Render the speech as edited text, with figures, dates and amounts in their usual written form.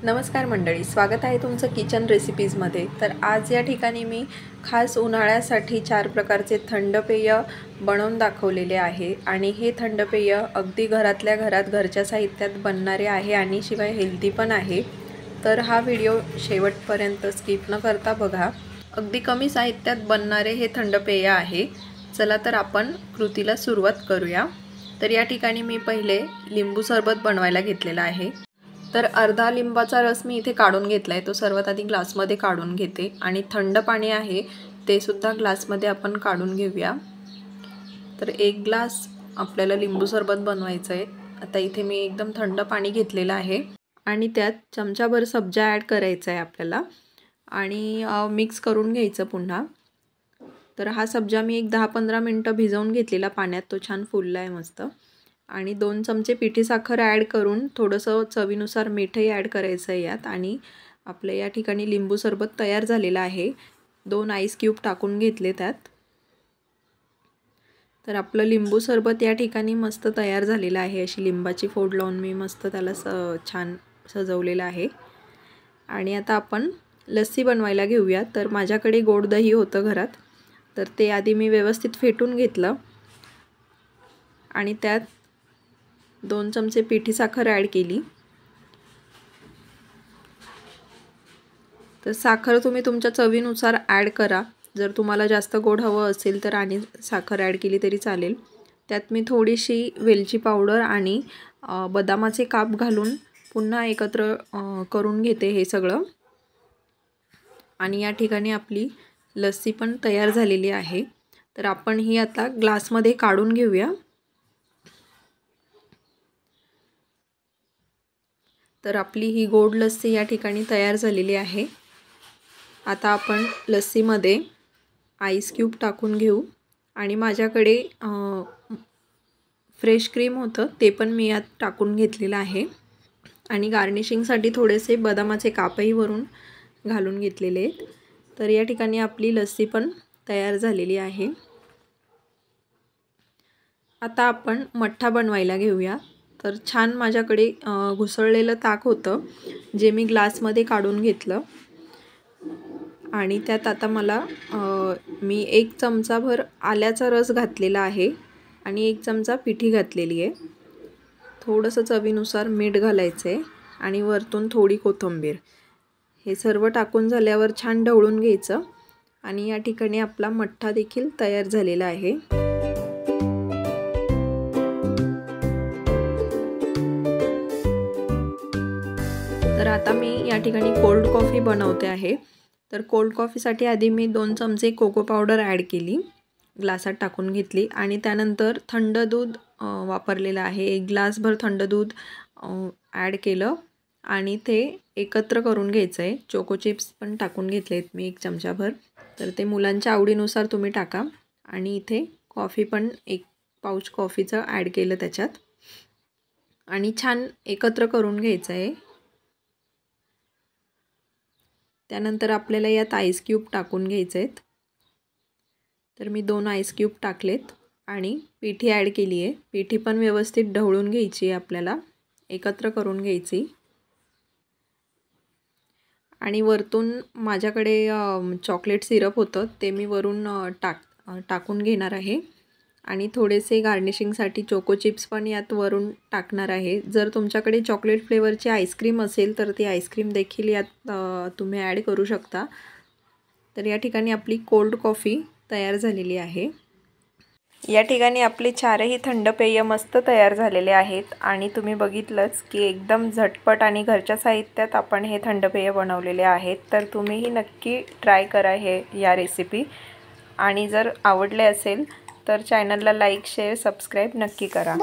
नमस्कार मंडळी, स्वागत आहे तुमचं किचन रेसिपीजमध्ये। तर आज या ठिकाणी मी खास उन्हाळ्यासाठी 4 प्रकारचे थंड पेय बनवून दाखवलेले आहे आणि हे थंड पेय अगदी घरातल्या घरात घरच्या साहित्यात बनणारे आहे आणि शिवाय हेल्दी पण आहे। तर हा व्हिडिओ शेवटपर्यंत स्किप न करता बघा। अगदी कमी साहित्यात बनणारे हे थंड पेय आहे। चला तर आपण कृतीला सुरुवात करूया। तर या ठिकाणी मी पहिले लिंबू सरबत बनवायला घेतलेला आहे। तर अर्धा लिंबाचा रस मी इथे काढून घेतलाय, तो सर्वात आधी ग्लासमध्ये काढून घेते आणि थंड पाणी आहे ते सुद्धा ग्लासमध्ये आपण काढून घेऊया। तर 1 ग्लास आपल्याला लिंबू सरबत बनवायचं आहे। आता इथे मी एकदम थंड पाणी घेतलेलं आहे आणि त्यात चमचाभर सब्जा ॲड करायचा आहे आपल्याला आणि मिक्स करून घ्यायचं पुन्हा। तर हा सब्जा मी एक 10-15 मिनिटं भिजवून घेतलेला पाण्यात, तो छान फुलला आहे मस्त। आणि 2 चमचे पिठी साखर ॲड करून थोडंसं चवीनुसार मीठही ॲड करायचं आहे यात आणि आपल्या या ठिकाणी लिंबू सरबत तयार झालेला आहे। 2 आईस क्यूब टाकून घेतले त्यात। तर आपलं लिंबू सरबत या ठिकाणी मस्त तयार झालेलं आहे। अशी लिंबाची फोड लावून मी मस्त त्याला छान सजवलेलं आहे। आणि आता आपण लस्सी बनवायला घेऊया। तर माझ्याकडे गोड दही होतं घरात, तर ते आधी मी व्यवस्थित फेटून घेतलं आणि त्यात 2 चमचे पिठी साखर ॲड केली। तर साखर तुम्ही तुमच्या चवीनुसार ॲड करा, जर तुम्हाला जास्त गोड हवं असेल तर आणि साखर ॲड केली तरी चालेल। त्यात मी थोडीशी वेलची पावडर आणि बदामाचे काप घालून पुन्हा एकत्र करून घेते हे सगळं। आणि या ठिकाणी आपली लस्सी पण तयार झालेली आहे। तर आपण ही आता ग्लासमध्ये काढून घेऊया। तर आपली ही गोड लस्सी या ठिकाणी तयार झालेली आहे। आता आपण लस्सीमध्ये आईस क्यूब टाकून घेऊ आणि माझ्याकडे फ्रेश क्रीम होतं, ते पण मी यात टाकून घेतलेलं आहे आणि गार्निशिंगसाठी थोडेसे बदामाचे कापही वरून घालून घेतलेले आहेत। तर या ठिकाणी आपली लस्सी पण तयार झालेली आहे। आता आपण मठ्ठा बनवायला घेऊया। तर छान माझ्याकडे घुसळलेलं ताक होतं, जे मी ग्लासमध्ये काढून घेतलं आणि त्यात आता मला मी 1 चमचाभर आल्याचा रस घातलेला आहे आणि 1 चमचा पिठी घातलेली आहे। थोडंसं चवीनुसार मीठ घालायचं आहे आणि वरतून थोडी कोथिंबीर। हे सर्व टाकून झाल्यावर छान ढवळून घ्यायचं आणि या ठिकाणी आपला मठ्ठा देखील तयार झालेला आहे। तर आता मी या ठिकाणी कोल्ड कॉफी बनवते आहे। तर कोल्ड कॉफीसाठी आधी मी 2 चमचे कोको पावडर ॲड केली, ग्लासात टाकून घेतली आणि त्यानंतर थंड दूध वापरलेलं आहे। 1 ग्लासभर थंड दूध ॲड केलं आणि ते एकत्र करून घ्यायचं आहे। चोको चिप्स पण टाकून घेतलेत मी 1 चमचाभर, तर ते मुलांच्या आवडीनुसार तुम्ही टाका। आणि इथे कॉफी पण 1 पाऊच कॉफीचं ॲड केलं त्याच्यात आणि छान एकत्र करून घ्यायचं आहे। त्यानंतर आपल्याला यात आईस क्यूब टाकून घ्यायचे आहेत। तर मी 2 आईस क्यूब टाकलेत आणि पिठी ॲड केली आहे। पिठी पण व्यवस्थित ढवळून घ्यायची आहे, आपल्याला एकत्र करून घ्यायची। आणि वरतून माझ्याकडे चॉकलेट सिरप होतं, ते मी वरून टाकून घेणार आहे आणि थोडेसे गार्निशिंगसाठी चोको चिप्स पण यात वरून टाकणार आहे। जर तुमच्याकडे चॉकलेट फ्लेवरची आईस्क्रीम असेल तर ती आईस्क्रीम देखील यात तुम्ही ॲड करू शकता। तर या ठिकाणी आपली कोल्ड कॉफी तयार झालेली आहे। या ठिकाणी आपले 4ही थंड पेय मस्त तयार झालेले आहेत आणि तुम्ही बघितलंच की एकदम झटपट आणि घरच्या साहित्यात आपण हे थंड पेय बनवलेले आहेत। तर तुम्हीही नक्की ट्राय करा या रेसिपी आणि जर आवडले असेल तर चॅनलला लाईक, शेअर, सबस्क्राईब नक्की करा।